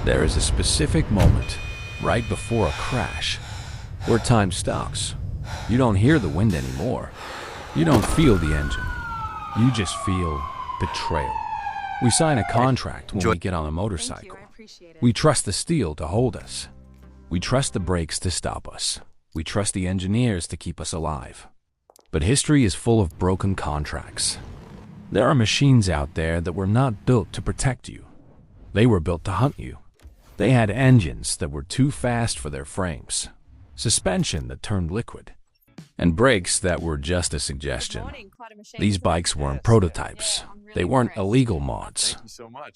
There is a specific moment, right before a crash, where time stops. You don't hear the wind anymore. You don't feel the engine. You just feel betrayal. We sign a contract when we get on a motorcycle. We trust the steel to hold us. We trust the brakes to stop us. We trust the engineers to keep us alive. But history is full of broken contracts. There are machines out there that were not built to protect you. They were built to hunt you. They had engines that were too fast for their frames, suspension that turned liquid, and brakes that were just a suggestion. These bikes weren't prototypes. They weren't illegal mods.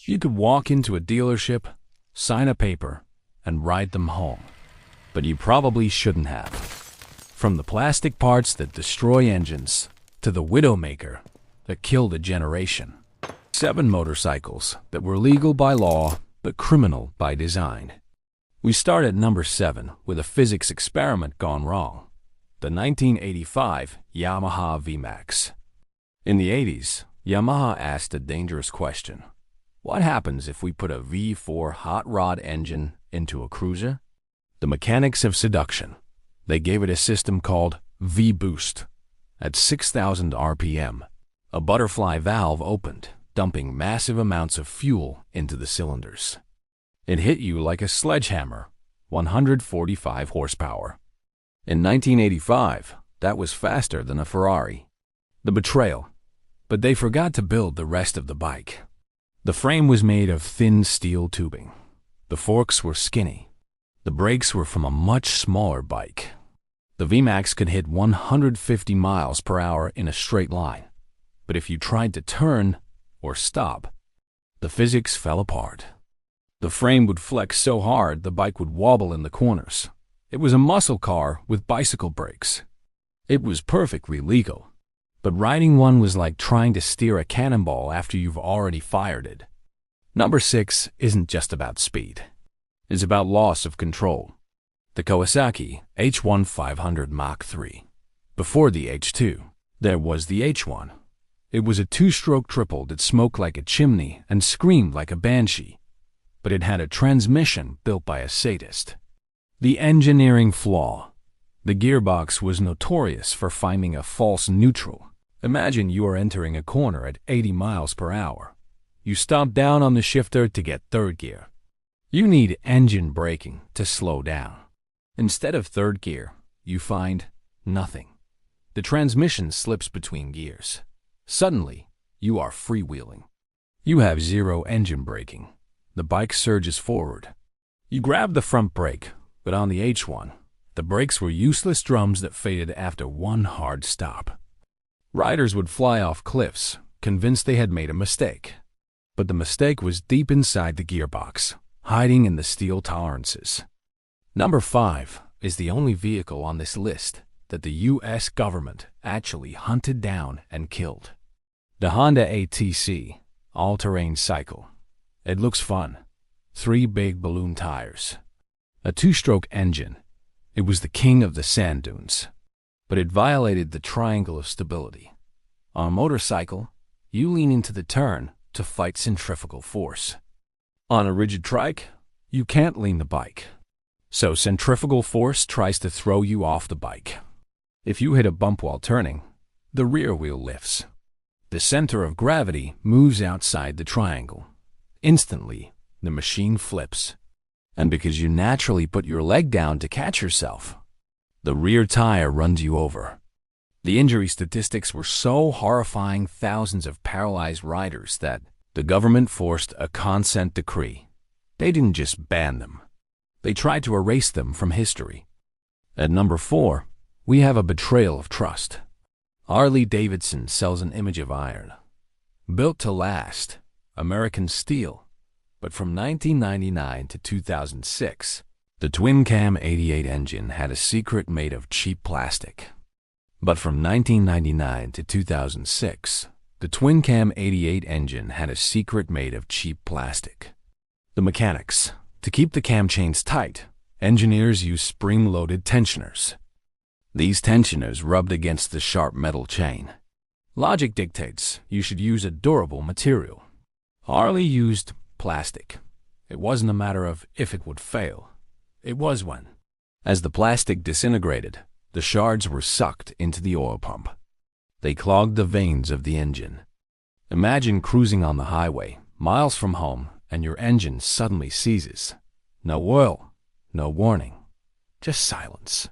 You could walk into a dealership, sign a paper, and ride them home. But you probably shouldn't have. From the plastic parts that destroy engines to the Widowmaker that killed a generation. 7 motorcycles that were legal by law but criminal by design. We start at number 7 with a physics experiment gone wrong. The 1985 Yamaha VMAX. In the 80s, Yamaha asked a dangerous question. What happens if we put a V4 hot rod engine into a cruiser? The mechanics of seduction. They gave it a system called V-Boost. At 6,000 RPM, a butterfly valve opened, dumping massive amounts of fuel into the cylinders. It hit you like a sledgehammer, 145 horsepower. In 1985, that was faster than a Ferrari. The betrayal. But they forgot to build the rest of the bike. The frame was made of thin steel tubing. The forks were skinny. The brakes were from a much smaller bike. The VMAX could hit 150 miles per hour in a straight line. But if you tried to turn or stop, the physics fell apart. The frame would flex so hard the bike would wobble in the corners. It was a muscle car with bicycle brakes. It was perfectly legal. But riding one was like trying to steer a cannonball after you've already fired it. Number 6 isn't just about speed. It's about loss of control. The Kawasaki H1 500 Mach 3. Before the H2, there was the H1. It was a 2-stroke triple that smoked like a chimney and screamed like a banshee. But it had a transmission built by a sadist. The engineering flaw. The gearbox was notorious for finding a false neutral. Imagine you are entering a corner at 80 miles per hour. You stomp down on the shifter to get third gear. You need engine braking to slow down. Instead of third gear, you find nothing. The transmission slips between gears. Suddenly, you are freewheeling. You have 0 engine braking. The bike surges forward. You grab the front brake, but on the H1, the brakes were useless drums that faded after one hard stop. Riders would fly off cliffs, convinced they had made a mistake. But the mistake was deep inside the gearbox, hiding in the steel tolerances. Number 5 is the only vehicle on this list that the U.S. government actually hunted down and killed. The Honda ATC, all-terrain cycle. It looks fun. 3 big balloon tires. A 2-stroke engine. It was the king of the sand dunes. But it violated the triangle of stability. On a motorcycle, you lean into the turn to fight centrifugal force. On a rigid trike, you can't lean the bike. So centrifugal force tries to throw you off the bike. If you hit a bump while turning, the rear wheel lifts. The center of gravity moves outside the triangle. Instantly, the machine flips. And because you naturally put your leg down to catch yourself, the rear tire runs you over. The injury statistics were so horrifying, thousands of paralyzed riders, that the government forced a consent decree. They didn't just ban them. They tried to erase them from history. At number 4, we have a betrayal of trust. Harley-Davidson sells an image of iron. Built to last, American steel. But from 1999 to 2006, the twin-cam 88 engine had a secret made of cheap plastic. But from 1999 to 2006, the twin-cam 88 engine had a secret made of cheap plastic. The mechanics. To keep the cam chains tight, engineers used spring-loaded tensioners. These tensioners rubbed against the sharp metal chain. Logic dictates you should use a durable material. Harley used plastic. It wasn't a matter of if it would fail. It was when. As the plastic disintegrated, the shards were sucked into the oil pump. They clogged the veins of the engine. Imagine cruising on the highway, miles from home, and your engine suddenly seizes. No oil, no warning, just silence.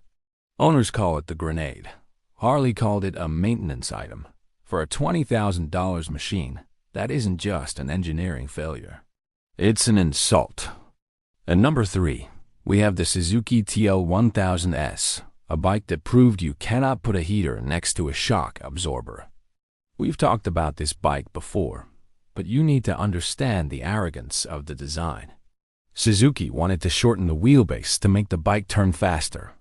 Owners call it the grenade. Harley called it a maintenance item. For a $20,000 machine, that isn't just an engineering failure. It's an insult. And number 3, we have the Suzuki TL1000S, a bike that proved you cannot put a heater next to a shock absorber. We've talked about this bike before, but you need to understand the arrogance of the design. Suzuki wanted to shorten the wheelbase to make the bike turn faster.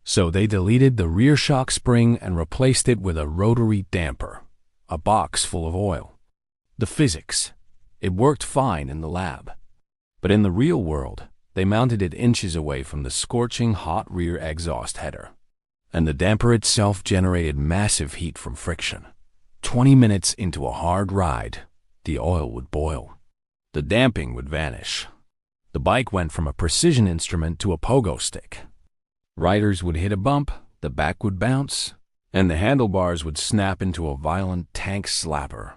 So they deleted the rear shock spring and replaced it with a rotary damper, a box full of oil. The physics. It worked fine in the lab. But in the real world, they mounted it inches away from the scorching hot rear exhaust header. And the damper itself generated massive heat from friction. 20 minutes into a hard ride, the oil would boil. The damping would vanish. The bike went from a precision instrument to a pogo stick. Riders would hit a bump, the back would bounce, and the handlebars would snap into a violent tank slapper.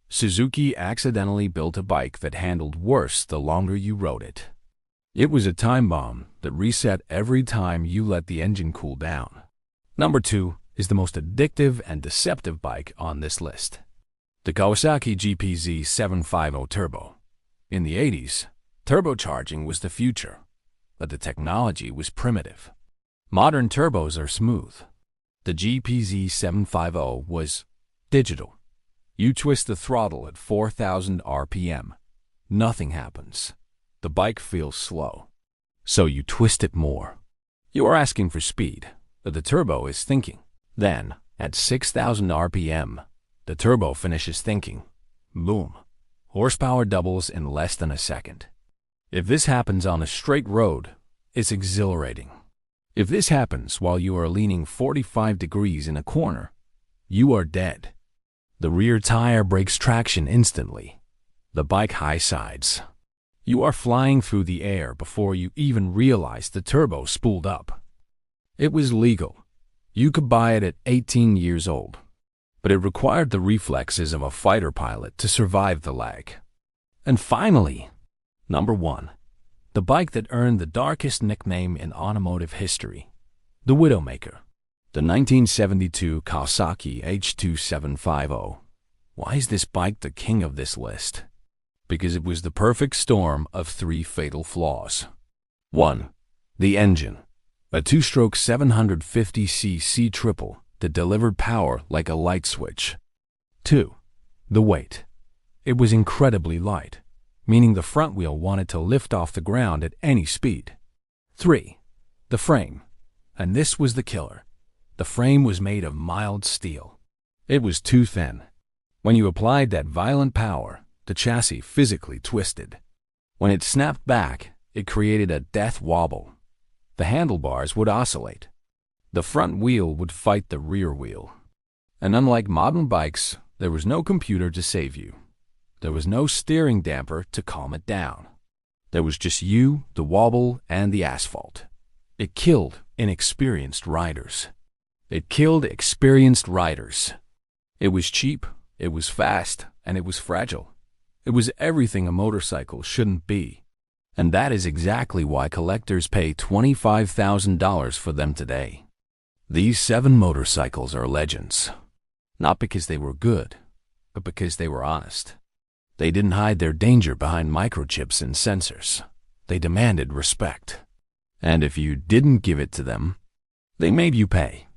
Suzuki accidentally built a bike that handled worse the longer you rode it. It was a time bomb that reset every time you let the engine cool down. Number 2 is the most addictive and deceptive bike on this list. The Kawasaki GPZ750 Turbo. In the 80s, turbocharging was the future, but the technology was primitive. Modern turbos are smooth. The GPZ750 was digital. You twist the throttle at 4,000 RPM. Nothing happens. The bike feels slow. So you twist it more. You are asking for speed, but the turbo is thinking. Then, at 6,000 RPM, the turbo finishes thinking. Boom. Horsepower doubles in less than a second. If this happens on a straight road, it's exhilarating. If this happens while you are leaning 45 degrees in a corner, you are dead. The rear tire breaks traction instantly. The bike high sides. You are flying through the air before you even realize the turbo spooled up. It was legal. You could buy it at 18 years old. But it required the reflexes of a fighter pilot to survive the lag. And finally, number 1, the bike that earned the darkest nickname in automotive history, the Widowmaker, the 1972 Kawasaki H2 750. Why is this bike the king of this list? Because it was the perfect storm of 3 fatal flaws. 1. The engine, a 2-stroke 750cc triple that delivered power like a light switch. 2. The weight. It was incredibly light, meaning the front wheel wanted to lift off the ground at any speed. 3. The frame. And this was the killer. The frame was made of mild steel. It was too thin. When you applied that violent power, the chassis physically twisted. When it snapped back, it created a death wobble. The handlebars would oscillate. The front wheel would fight the rear wheel. And unlike modern bikes, there was no computer to save you. There was no steering damper to calm it down. There was just you, the wobble, and the asphalt. It killed inexperienced riders. It killed experienced riders. It was cheap, it was fast, and it was fragile. It was everything a motorcycle shouldn't be. And that is exactly why collectors pay $25,000 for them today. These 7 motorcycles are legends. Not because they were good, but because they were honest. They didn't hide their danger behind microchips and sensors. They demanded respect. And if you didn't give it to them, they made you pay.